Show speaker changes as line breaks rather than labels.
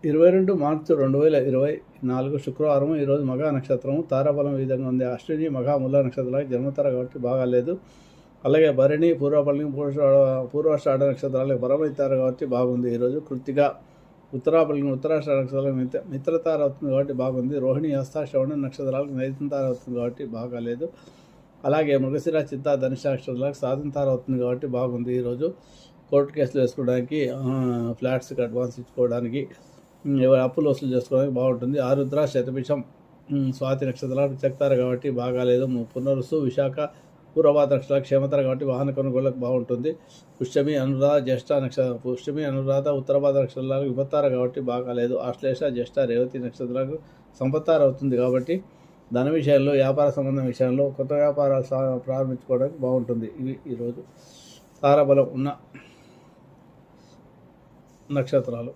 22 మార్చి 2024 శుక్రవారం. ఈరోజు మఘా నక్షత్రం. తారాబలం ఈ విధంగా ఉంది. అశ్విని, మఘా, మూల నక్షత్రాలకు జన్మతార కాబట్టి బాగాలేదు. అలాగే భరణి, పూర్వపల్లి, పూర్వాషాఢ నక్షత్రాలకు పరమైతారు కాబట్టి బాగుంది. ఈరోజు కృత్తిక, ఉత్తరాపల్లి, ఉత్తరాషాఢ నక్షత్రాలకు మిత్రతార అవుతుంది కాబట్టి బాగుంది. రోహిణి, హస్త, శ్రవణ నక్షత్రాలకు నైతంతార అవుతుంది కాబట్టి బాగాలేదు. అలాగే మృగశిర, చిత్త, ధనుష నక్షత్రాలకు సాధంతార అవుతుంది కాబట్టి బాగుంది. ఈరోజు కోర్టు కేసులు వేసుకోవడానికి, ఫ్లాట్స్కి అడ్వాన్స్ ఇచ్చుకోవడానికి, అప్పులు వసూలు చేసుకోవడానికి బాగుంటుంది. ఆరుద్ర, శతభిషం, స్వాతి నక్షత్రాలకు చెక్తారు కాబట్టి బాగాలేదు. పునరుసు, విశాఖ, పూర్వభాద్ర నక్షత్రాలకు క్షేమతార కాబట్టి వాహన కొనుగోళ్ళకు బాగుంటుంది. పుష్యమి, అనురాధ, జ్యేష్ఠ నక్షత్రం, పుష్యమి, అనురాధ, ఉత్తరభాద్ర నక్షత్రాలకు విపత్తార కాబట్టి బాగాలేదు. ఆశ్లేష, జ్యేష్ఠ, రేవతి నక్షత్రాలకు సంపత్తార అవుతుంది కాబట్టి ధన విషయంలో, వ్యాపార సంబంధం విషయంలో, కొత్త వ్యాపారాలు ప్రారంభించుకోవడానికి బాగుంటుంది. ఇవి ఈరోజు తారాబలం ఉన్న నక్షత్రాలు.